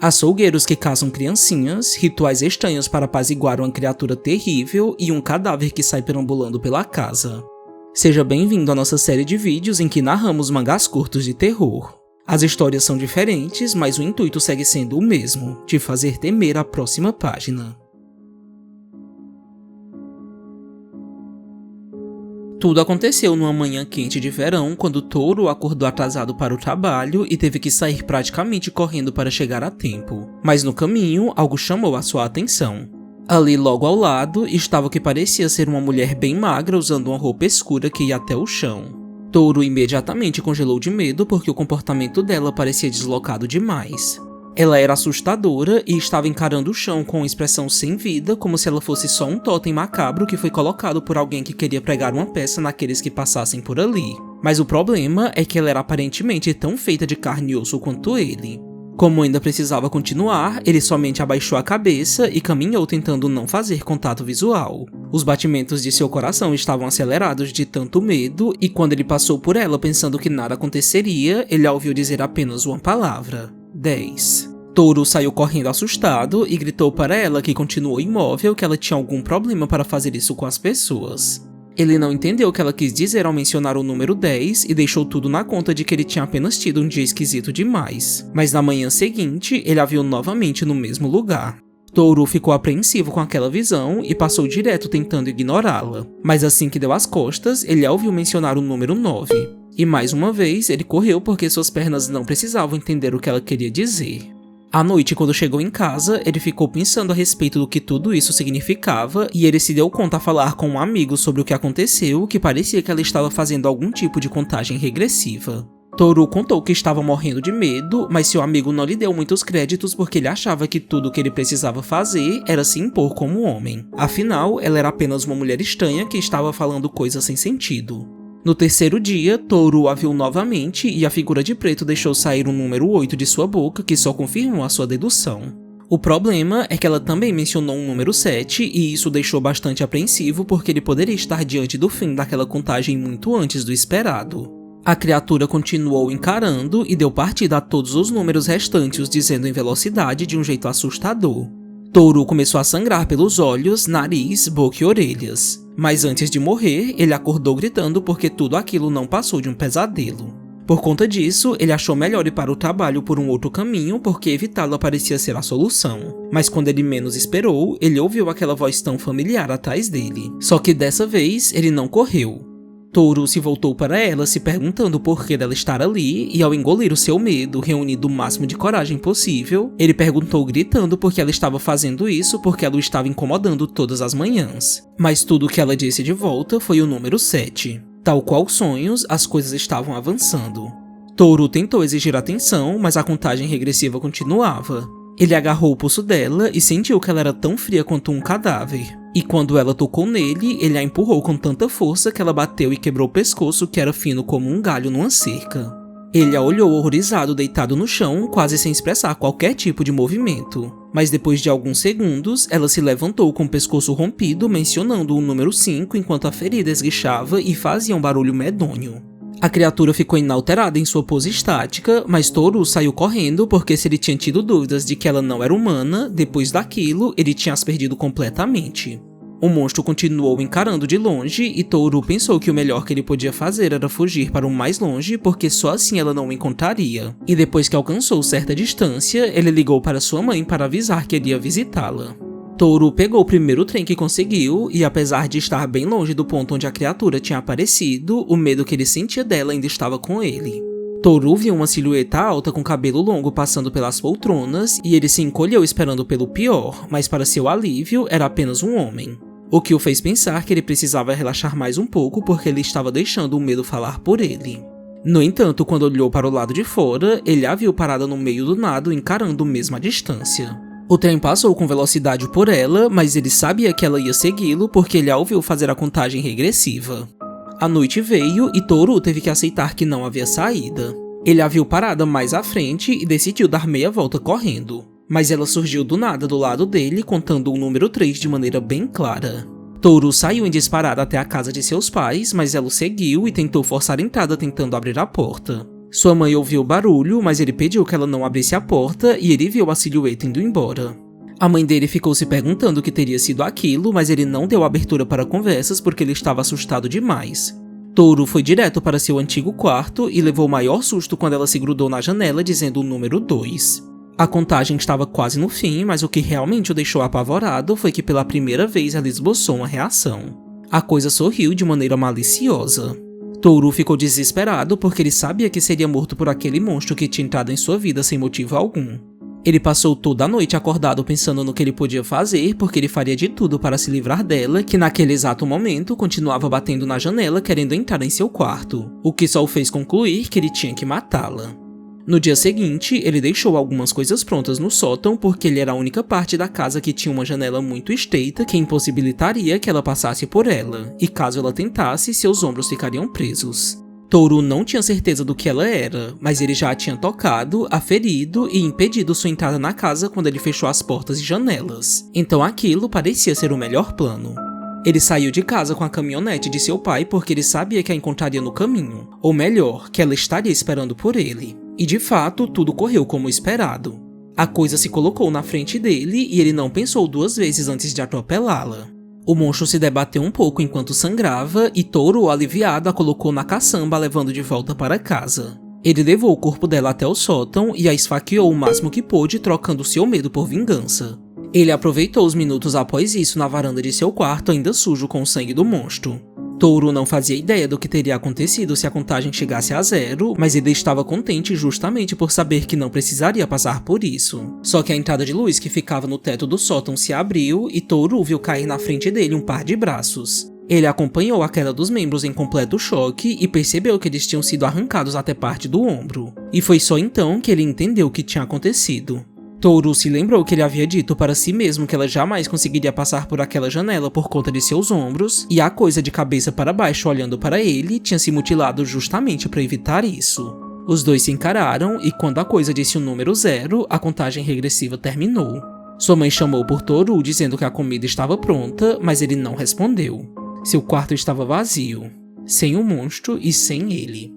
açougueiros que caçam criancinhas, rituais estranhos para apaziguar uma criatura terrível e um cadáver que sai perambulando pela casa. Seja bem-vindo à nossa série de vídeos em que narramos mangás curtos de terror. As histórias são diferentes, mas o intuito segue sendo o mesmo, te fazer temer a próxima página. Tudo aconteceu numa manhã quente de verão, quando Toru acordou atrasado para o trabalho e teve que sair praticamente correndo para chegar a tempo. Mas no caminho, algo chamou a sua atenção. Ali logo ao lado, estava o que parecia ser uma mulher bem magra usando uma roupa escura que ia até o chão. Toru imediatamente congelou de medo porque o comportamento dela parecia deslocado demais. Ela era assustadora e estava encarando o chão com uma expressão sem vida, como se ela fosse só um totem macabro que foi colocado por alguém que queria pregar uma peça naqueles que passassem por ali. Mas o problema é que ela era aparentemente tão feita de carne e osso quanto ele. Como ainda precisava continuar, ele somente abaixou a cabeça e caminhou tentando não fazer contato visual. Os batimentos de seu coração estavam acelerados de tanto medo e quando ele passou por ela pensando que nada aconteceria, ele a ouviu dizer apenas uma palavra: 10. Toru saiu correndo assustado e gritou para ela que continuou imóvel, que ela tinha algum problema para fazer isso com as pessoas. Ele não entendeu o que ela quis dizer ao mencionar o número 10 e deixou tudo na conta de que ele tinha apenas tido um dia esquisito demais. Mas na manhã seguinte, ele a viu novamente no mesmo lugar. Toru ficou apreensivo com aquela visão e passou direto tentando ignorá-la. Mas assim que deu as costas, ele a ouviu mencionar o número 9. E mais uma vez, ele correu porque suas pernas não precisavam entender o que ela queria dizer. À noite, quando chegou em casa, ele ficou pensando a respeito do que tudo isso significava e ele se deu conta a falar com um amigo sobre o que aconteceu, que parecia que ela estava fazendo algum tipo de contagem regressiva. Toru contou que estava morrendo de medo, mas seu amigo não lhe deu muitos créditos porque ele achava que tudo o que ele precisava fazer era se impor como homem. Afinal, ela era apenas uma mulher estranha que estava falando coisas sem sentido. No terceiro dia, Toru a viu novamente e a figura de preto deixou sair o número 8 de sua boca, que só confirmou a sua dedução. O problema é que ela também mencionou um número 7 e isso deixou bastante apreensivo porque ele poderia estar diante do fim daquela contagem muito antes do esperado. A criatura continuou encarando e deu partida a todos os números restantes, os dizendo em velocidade de um jeito assustador. Toru começou a sangrar pelos olhos, nariz, boca e orelhas. Mas antes de morrer, ele acordou gritando porque tudo aquilo não passou de um pesadelo. Por conta disso, ele achou melhor ir para o trabalho por um outro caminho porque evitá-la parecia ser a solução. Mas quando ele menos esperou, ele ouviu aquela voz tão familiar atrás dele. Só que dessa vez, ele não correu. Toru se voltou para ela se perguntando por que dela estar ali e ao engolir o seu medo, reunindo o máximo de coragem possível, ele perguntou gritando por que ela estava fazendo isso porque ela o estava incomodando todas as manhãs. Mas tudo o que ela disse de volta foi o número 7. Tal qual sonhos, as coisas estavam avançando. Toru tentou exigir atenção, mas a contagem regressiva continuava. Ele agarrou o pulso dela e sentiu que ela era tão fria quanto um cadáver. E quando ela tocou nele, ele a empurrou com tanta força que ela bateu e quebrou o pescoço que era fino como um galho numa cerca. Ele a olhou horrorizado deitado no chão, quase sem expressar qualquer tipo de movimento. Mas depois de alguns segundos, ela se levantou com o pescoço rompido, mencionando o número 5 enquanto a ferida esguichava e fazia um barulho medonho. A criatura ficou inalterada em sua pose estática, mas Toru saiu correndo porque se ele tinha tido dúvidas de que ela não era humana, depois daquilo ele tinha as perdido completamente. O monstro continuou encarando de longe e Toru pensou que o melhor que ele podia fazer era fugir para o mais longe porque só assim ela não o encontraria. E depois que alcançou certa distância, ele ligou para sua mãe para avisar que iria visitá-la. Toru pegou o primeiro trem que conseguiu e apesar de estar bem longe do ponto onde a criatura tinha aparecido, o medo que ele sentia dela ainda estava com ele. Toru viu uma silhueta alta com cabelo longo passando pelas poltronas e ele se encolheu esperando pelo pior, mas para seu alívio era apenas um homem. O que o fez pensar que ele precisava relaxar mais um pouco porque ele estava deixando o medo falar por ele. No entanto, quando olhou para o lado de fora, ele a viu parada no meio do nada encarando mesmo a distância. O trem passou com velocidade por ela, mas ele sabia que ela ia segui-lo porque ele a ouviu fazer a contagem regressiva. A noite veio e Toru teve que aceitar que não havia saída. Ele a viu parada mais à frente e decidiu dar meia volta correndo. Mas ela surgiu do nada do lado dele, contando o número 3 de maneira bem clara. Toru saiu em disparada até a casa de seus pais, mas ela o seguiu e tentou forçar a entrada tentando abrir a porta. Sua mãe ouviu o barulho, mas ele pediu que ela não abrisse a porta e ele viu a silhueta indo embora. A mãe dele ficou se perguntando o que teria sido aquilo, mas ele não deu abertura para conversas porque ele estava assustado demais. Toru foi direto para seu antigo quarto e levou o maior susto quando ela se grudou na janela dizendo o número 2. A contagem estava quase no fim, mas o que realmente o deixou apavorado foi que pela primeira vez ela esboçou uma reação. A coisa sorriu de maneira maliciosa. Toru ficou desesperado porque ele sabia que seria morto por aquele monstro que tinha entrado em sua vida sem motivo algum. Ele passou toda a noite acordado pensando no que ele podia fazer, porque ele faria de tudo para se livrar dela, que naquele exato momento continuava batendo na janela querendo entrar em seu quarto, o que só o fez concluir que ele tinha que matá-la. No dia seguinte, ele deixou algumas coisas prontas no sótão porque ele era a única parte da casa que tinha uma janela muito estreita que impossibilitaria que ela passasse por ela, e caso ela tentasse, seus ombros ficariam presos. Toru não tinha certeza do que ela era, mas ele já a tinha tocado, aferido e impedido sua entrada na casa quando ele fechou as portas e janelas. Então aquilo parecia ser o melhor plano. Ele saiu de casa com a caminhonete de seu pai porque ele sabia que a encontraria no caminho, ou melhor, que ela estaria esperando por ele. E de fato, tudo correu como esperado. A coisa se colocou na frente dele e ele não pensou 2 vezes antes de atropelá-la. O monstro se debateu um pouco enquanto sangrava e Toru, aliviado, a colocou na caçamba, levando de volta para casa. Ele levou o corpo dela até o sótão e a esfaqueou o máximo que pôde, trocando seu medo por vingança. Ele aproveitou os minutos após isso na varanda de seu quarto, ainda sujo com o sangue do monstro. Toru não fazia ideia do que teria acontecido se a contagem chegasse a 0, mas ele estava contente justamente por saber que não precisaria passar por isso. Só que a entrada de luz que ficava no teto do sótão se abriu e Toru viu cair na frente dele um par de braços. Ele acompanhou a queda dos membros em completo choque e percebeu que eles tinham sido arrancados até parte do ombro. E foi só então que ele entendeu o que tinha acontecido. Toru se lembrou que ele havia dito para si mesmo que ela jamais conseguiria passar por aquela janela por conta de seus ombros, e a coisa de cabeça para baixo olhando para ele tinha se mutilado justamente para evitar isso. Os dois se encararam e quando a coisa disse o número 0, a contagem regressiva terminou. Sua mãe chamou por Toru dizendo que a comida estava pronta, mas ele não respondeu. Seu quarto estava vazio, sem o monstro e sem ele.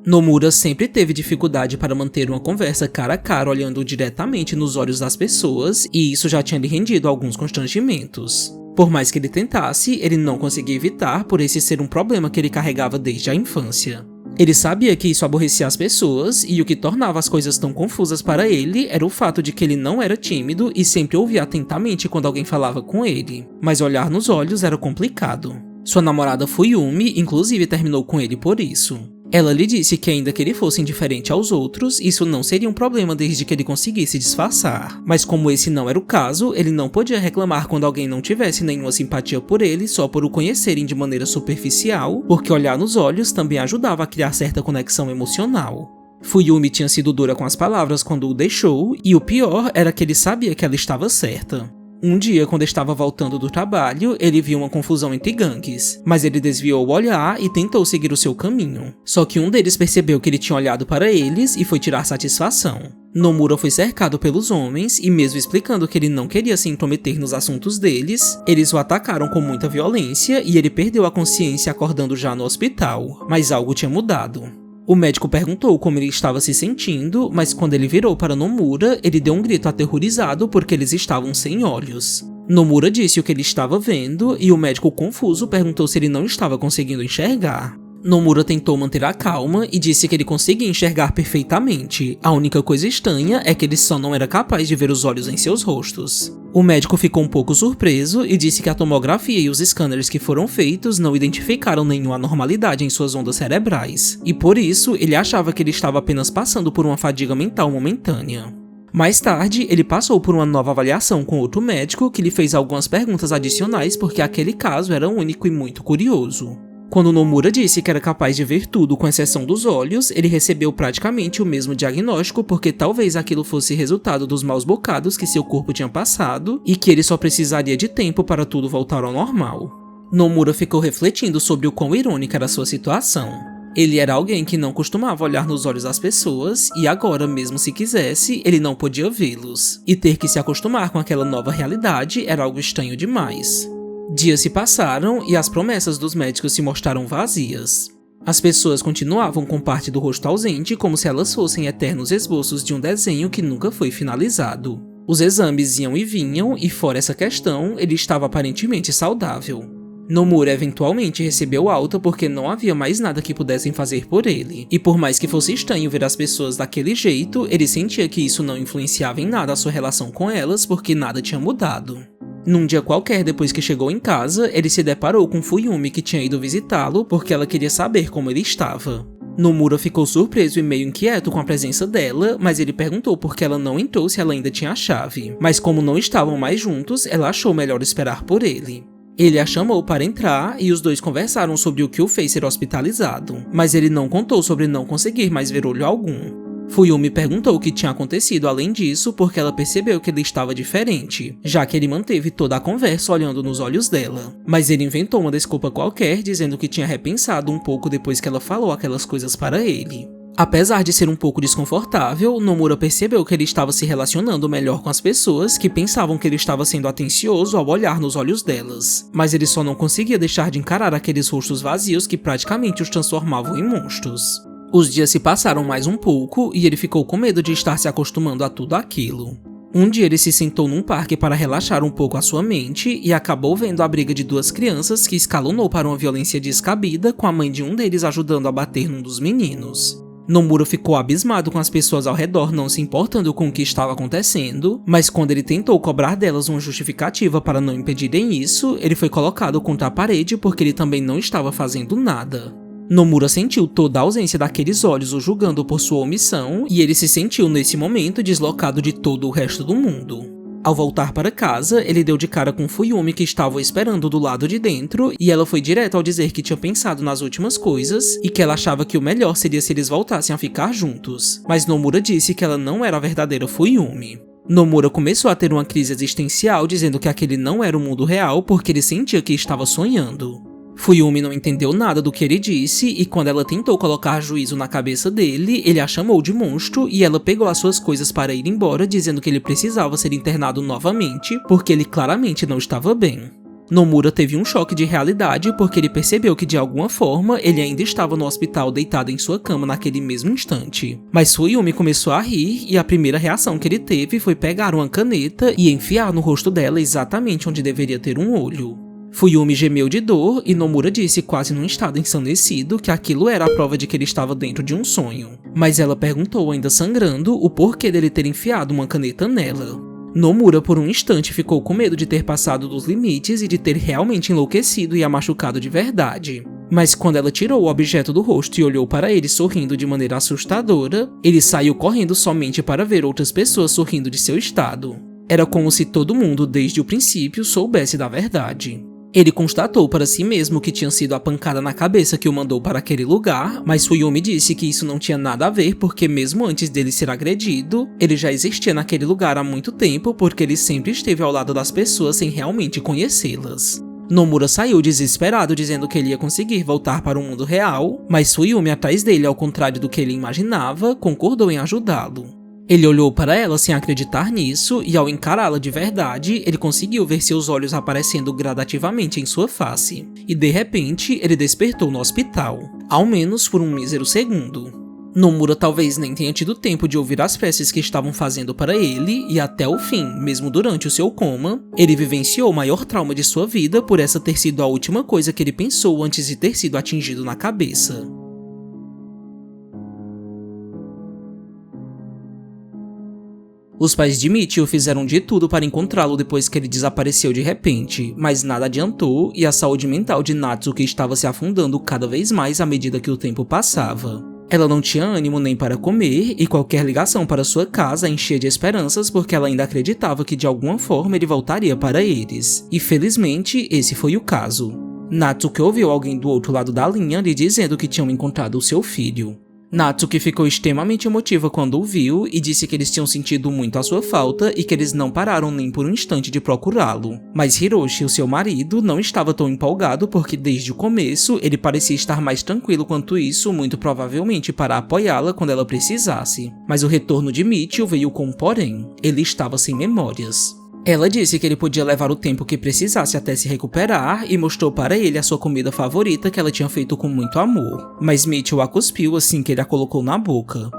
Nomura sempre teve dificuldade para manter uma conversa cara a cara olhando diretamente nos olhos das pessoas, e isso já tinha lhe rendido alguns constrangimentos. Por mais que ele tentasse, ele não conseguia evitar por esse ser um problema que ele carregava desde a infância. Ele sabia que isso aborrecia as pessoas, e o que tornava as coisas tão confusas para ele era o fato de que ele não era tímido e sempre ouvia atentamente quando alguém falava com ele, mas olhar nos olhos era complicado. Sua namorada Fuyumi, inclusive, terminou com ele por isso. Ela lhe disse que ainda que ele fosse indiferente aos outros, isso não seria um problema desde que ele conseguisse disfarçar. Mas como esse não era o caso, ele não podia reclamar quando alguém não tivesse nenhuma simpatia por ele só por o conhecerem de maneira superficial, porque olhar nos olhos também ajudava a criar certa conexão emocional. Fuyumi tinha sido dura com as palavras quando o deixou, e o pior era que ele sabia que ela estava certa. Um dia, quando estava voltando do trabalho, ele viu uma confusão entre gangues, mas ele desviou o olhar e tentou seguir o seu caminho. Só que um deles percebeu que ele tinha olhado para eles e foi tirar satisfação. Nomura foi cercado pelos homens e, mesmo explicando que ele não queria se intrometer nos assuntos deles, eles o atacaram com muita violência e ele perdeu a consciência acordando já no hospital, mas algo tinha mudado. O médico perguntou como ele estava se sentindo, mas quando ele virou para Nomura, ele deu um grito aterrorizado porque eles estavam sem olhos. Nomura disse o que ele estava vendo e o médico confuso perguntou se ele não estava conseguindo enxergar. Nomura tentou manter a calma e disse que ele conseguia enxergar perfeitamente. A única coisa estranha é que ele só não era capaz de ver os olhos em seus rostos. O médico ficou um pouco surpreso e disse que a tomografia e os scanners que foram feitos não identificaram nenhuma anormalidade em suas ondas cerebrais, e por isso ele achava que ele estava apenas passando por uma fadiga mental momentânea. Mais tarde, ele passou por uma nova avaliação com outro médico que lhe fez algumas perguntas adicionais porque aquele caso era único e muito curioso. Quando Nomura disse que era capaz de ver tudo com exceção dos olhos, ele recebeu praticamente o mesmo diagnóstico porque talvez aquilo fosse resultado dos maus bocados que seu corpo tinha passado e que ele só precisaria de tempo para tudo voltar ao normal. Nomura ficou refletindo sobre o quão irônica era sua situação. Ele era alguém que não costumava olhar nos olhos das pessoas e agora, mesmo se quisesse, ele não podia vê-los. E ter que se acostumar com aquela nova realidade era algo estranho demais. Dias se passaram e as promessas dos médicos se mostraram vazias. As pessoas continuavam com parte do rosto ausente como se elas fossem eternos esboços de um desenho que nunca foi finalizado. Os exames iam e vinham e, fora essa questão, ele estava aparentemente saudável. Nomura eventualmente recebeu alta porque não havia mais nada que pudessem fazer por ele, e por mais que fosse estranho ver as pessoas daquele jeito, ele sentia que isso não influenciava em nada a sua relação com elas porque nada tinha mudado. Num dia qualquer depois que chegou em casa, ele se deparou com Fuyumi que tinha ido visitá-lo porque ela queria saber como ele estava. Nomura ficou surpreso e meio inquieto com a presença dela, mas ele perguntou por que ela não entrou se ela ainda tinha a chave. Mas como não estavam mais juntos, ela achou melhor esperar por ele. Ele a chamou para entrar e os dois conversaram sobre o que o fez ser hospitalizado, mas ele não contou sobre não conseguir mais ver olho algum. Fuyumi perguntou o que tinha acontecido além disso porque ela percebeu que ele estava diferente, já que ele manteve toda a conversa olhando nos olhos dela. Mas ele inventou uma desculpa qualquer, dizendo que tinha repensado um pouco depois que ela falou aquelas coisas para ele. Apesar de ser um pouco desconfortável, Nomura percebeu que ele estava se relacionando melhor com as pessoas que pensavam que ele estava sendo atencioso ao olhar nos olhos delas. Mas ele só não conseguia deixar de encarar aqueles rostos vazios que praticamente os transformavam em monstros. Os dias se passaram mais um pouco e ele ficou com medo de estar se acostumando a tudo aquilo. Um dia ele se sentou num parque para relaxar um pouco a sua mente e acabou vendo a briga de duas crianças que escalonou para uma violência descabida com a mãe de um deles ajudando a bater num dos meninos. Nomura ficou abismado com as pessoas ao redor não se importando com o que estava acontecendo, mas quando ele tentou cobrar delas uma justificativa para não impedirem isso, ele foi colocado contra a parede porque ele também não estava fazendo nada. Nomura sentiu toda a ausência daqueles olhos o julgando por sua omissão e ele se sentiu nesse momento deslocado de todo o resto do mundo. Ao voltar para casa, ele deu de cara com Fuyumi que estava o esperando do lado de dentro e ela foi direto ao dizer que tinha pensado nas últimas coisas e que ela achava que o melhor seria se eles voltassem a ficar juntos, mas Nomura disse que ela não era a verdadeira Fuyumi. Nomura começou a ter uma crise existencial dizendo que aquele não era o mundo real porque ele sentia que estava sonhando. Fuyumi não entendeu nada do que ele disse e quando ela tentou colocar juízo na cabeça dele, ele a chamou de monstro e ela pegou as suas coisas para ir embora dizendo que ele precisava ser internado novamente porque ele claramente não estava bem. Nomura teve um choque de realidade porque ele percebeu que de alguma forma ele ainda estava no hospital deitado em sua cama naquele mesmo instante. Mas Fuyumi começou a rir e a primeira reação que ele teve foi pegar uma caneta e enfiar no rosto dela exatamente onde deveria ter um olho. Fuyumi gemeu de dor e Nomura disse quase num estado ensandecido que aquilo era a prova de que ele estava dentro de um sonho. Mas ela perguntou ainda sangrando o porquê dele ter enfiado uma caneta nela. Nomura por um instante ficou com medo de ter passado dos limites e de ter realmente enlouquecido e a machucado de verdade. Mas quando ela tirou o objeto do rosto e olhou para ele sorrindo de maneira assustadora, ele saiu correndo somente para ver outras pessoas sorrindo de seu estado. Era como se todo mundo desde o princípio soubesse da verdade. Ele constatou para si mesmo que tinha sido a pancada na cabeça que o mandou para aquele lugar, mas Fuyumi disse que isso não tinha nada a ver porque mesmo antes dele ser agredido, ele já existia naquele lugar há muito tempo porque ele sempre esteve ao lado das pessoas sem realmente conhecê-las. Nomura saiu desesperado dizendo que ele ia conseguir voltar para o mundo real, mas Fuyumi atrás dele, ao contrário do que ele imaginava, concordou em ajudá-lo. Ele olhou para ela sem acreditar nisso e ao encará-la de verdade, ele conseguiu ver seus olhos aparecendo gradativamente em sua face. E de repente, ele despertou no hospital, ao menos por um mísero segundo. Nomura talvez nem tenha tido tempo de ouvir as preces que estavam fazendo para ele e até o fim, mesmo durante o seu coma, ele vivenciou o maior trauma de sua vida por essa ter sido a última coisa que ele pensou antes de ter sido atingido na cabeça. Os pais de Michio fizeram de tudo para encontrá-lo depois que ele desapareceu de repente, mas nada adiantou e a saúde mental de Natsuki estava se afundando cada vez mais à medida que o tempo passava. Ela não tinha ânimo nem para comer e qualquer ligação para sua casa a enchia de esperanças porque ela ainda acreditava que de alguma forma ele voltaria para eles. E felizmente esse foi o caso. Natsuki ouviu alguém do outro lado da linha lhe dizendo que tinham encontrado o seu filho. Natsuki ficou extremamente emotiva quando o viu e disse que eles tinham sentido muito a sua falta e que eles não pararam nem por um instante de procurá-lo. Mas Hiroshi, o seu marido, não estava tão empolgado porque desde o começo ele parecia estar mais tranquilo quanto isso, muito provavelmente para apoiá-la quando ela precisasse. Mas o retorno de Michio veio com um porém. Ele estava sem memórias. Ela disse que ele podia levar o tempo que precisasse até se recuperar e mostrou para ele a sua comida favorita que ela tinha feito com muito amor, mas Mitchell a cuspiu assim que ele a colocou na boca.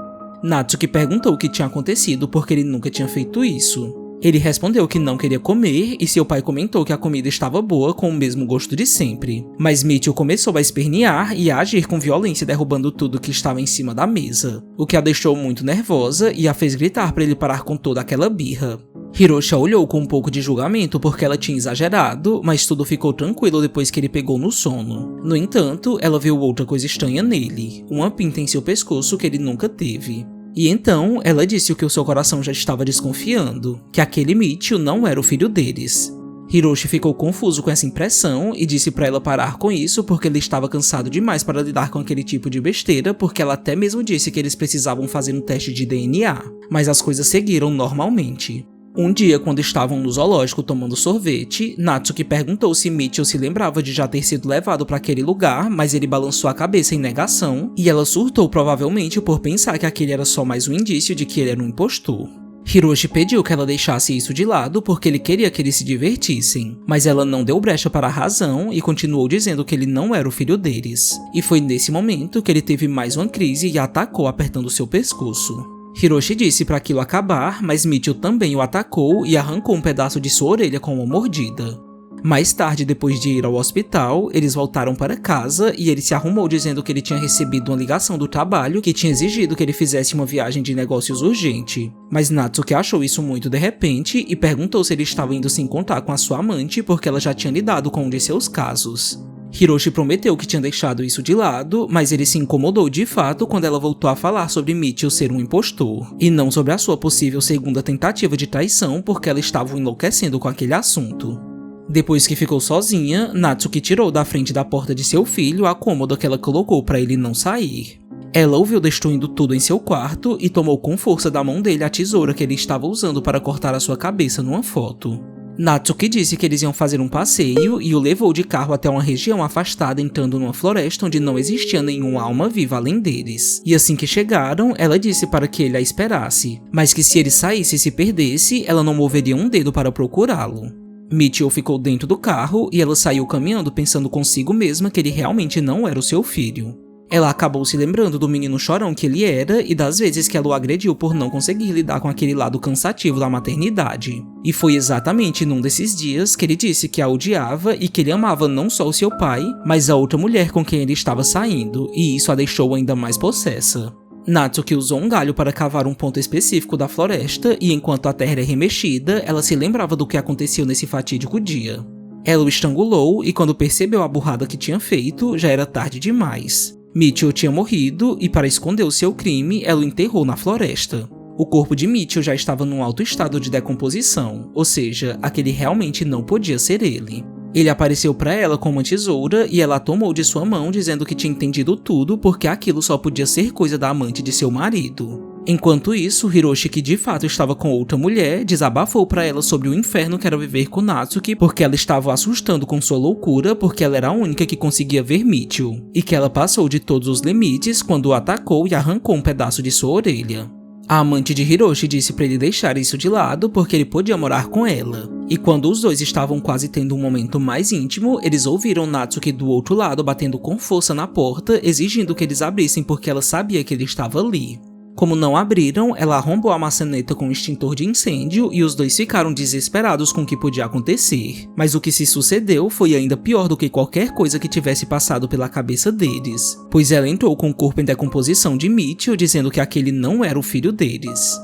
Natsuki perguntou o que tinha acontecido porque ele nunca tinha feito isso. Ele respondeu que não queria comer e seu pai comentou que a comida estava boa com o mesmo gosto de sempre, mas Mitchell começou a espernear e a agir com violência derrubando tudo que estava em cima da mesa, o que a deixou muito nervosa e a fez gritar para ele parar com toda aquela birra. Hiroshi a olhou com um pouco de julgamento porque ela tinha exagerado, mas tudo ficou tranquilo depois que ele pegou no sono. No entanto, ela viu outra coisa estranha nele, uma pinta em seu pescoço que ele nunca teve. E então, ela disse o que o seu coração já estava desconfiando, que aquele Mitchell não era o filho deles. Hiroshi ficou confuso com essa impressão e disse para ela parar com isso porque ele estava cansado demais para lidar com aquele tipo de besteira, porque ela até mesmo disse que eles precisavam fazer um teste de DNA, mas as coisas seguiram normalmente. Um dia, quando estavam no zoológico tomando sorvete, Natsuki perguntou se Mitchell se lembrava de já ter sido levado para aquele lugar, mas ele balançou a cabeça em negação, e ela surtou provavelmente por pensar que aquele era só mais um indício de que ele era um impostor. Hiroshi pediu que ela deixasse isso de lado porque ele queria que eles se divertissem, mas ela não deu brecha para a razão e continuou dizendo que ele não era o filho deles. E foi nesse momento que ele teve mais uma crise e a atacou apertando seu pescoço. Hiroshi disse para aquilo acabar, mas Mitchell também o atacou e arrancou um pedaço de sua orelha com uma mordida. Mais tarde, depois de ir ao hospital, eles voltaram para casa e ele se arrumou dizendo que ele tinha recebido uma ligação do trabalho que tinha exigido que ele fizesse uma viagem de negócios urgente. Mas Natsuki achou isso muito de repente e perguntou se ele estava indo se encontrar com a sua amante porque ela já tinha lidado com um de seus casos. Hiroshi prometeu que tinha deixado isso de lado, mas ele se incomodou de fato quando ela voltou a falar sobre Mitchell ser um impostor, e não sobre a sua possível segunda tentativa de traição porque ela estava enlouquecendo com aquele assunto. Depois que ficou sozinha, Natsuki tirou da frente da porta de seu filho a cômoda que ela colocou para ele não sair. Ela o viu destruindo tudo em seu quarto e tomou com força da mão dele a tesoura que ele estava usando para cortar a sua cabeça numa foto. Natsuki disse que eles iam fazer um passeio e o levou de carro até uma região afastada, entrando numa floresta onde não existia nenhuma alma viva além deles. E assim que chegaram, ela disse para que ele a esperasse, mas que se ele saísse e se perdesse, ela não moveria um dedo para procurá-lo. Mitchell ficou dentro do carro e ela saiu caminhando pensando consigo mesma que ele realmente não era o seu filho. Ela acabou se lembrando do menino chorão que ele era e das vezes que ela o agrediu por não conseguir lidar com aquele lado cansativo da maternidade. E foi exatamente num desses dias que ele disse que a odiava e que ele amava não só o seu pai, mas a outra mulher com quem ele estava saindo, e isso a deixou ainda mais possessa. Natsuki usou um galho para cavar um ponto específico da floresta e enquanto a terra era remexida, ela se lembrava do que aconteceu nesse fatídico dia. Ela o estrangulou e quando percebeu a burrada que tinha feito, já era tarde demais. Mitchell tinha morrido e para esconder o seu crime, ela o enterrou na floresta. O corpo de Mitchell já estava num alto estado de decomposição, ou seja, aquele realmente não podia ser ele. Ele apareceu para ela com uma tesoura e ela a tomou de sua mão dizendo que tinha entendido tudo porque aquilo só podia ser coisa da amante de seu marido. Enquanto isso, Hiroshi, que de fato estava com outra mulher, desabafou para ela sobre o inferno que era viver com Natsuki porque ela estava o assustando com sua loucura porque ela era a única que conseguia ver Mitchell, e que ela passou de todos os limites quando o atacou e arrancou um pedaço de sua orelha. A amante de Hiroshi disse para ele deixar isso de lado porque ele podia morar com ela. E quando os dois estavam quase tendo um momento mais íntimo, eles ouviram Natsuki do outro lado batendo com força na porta, exigindo que eles abrissem porque ela sabia que ele estava ali. Como não abriram, ela arrombou a maçaneta com um extintor de incêndio e os dois ficaram desesperados com o que podia acontecer. Mas o que se sucedeu foi ainda pior do que qualquer coisa que tivesse passado pela cabeça deles, pois ela entrou com o corpo em decomposição de Mitchell, dizendo que aquele não era o filho deles.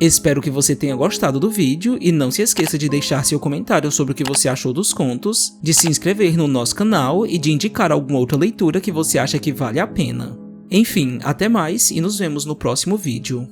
Espero que você tenha gostado do vídeo e não se esqueça de deixar seu comentário sobre o que você achou dos contos, de se inscrever no nosso canal e de indicar alguma outra leitura que você acha que vale a pena. Enfim, até mais e nos vemos no próximo vídeo.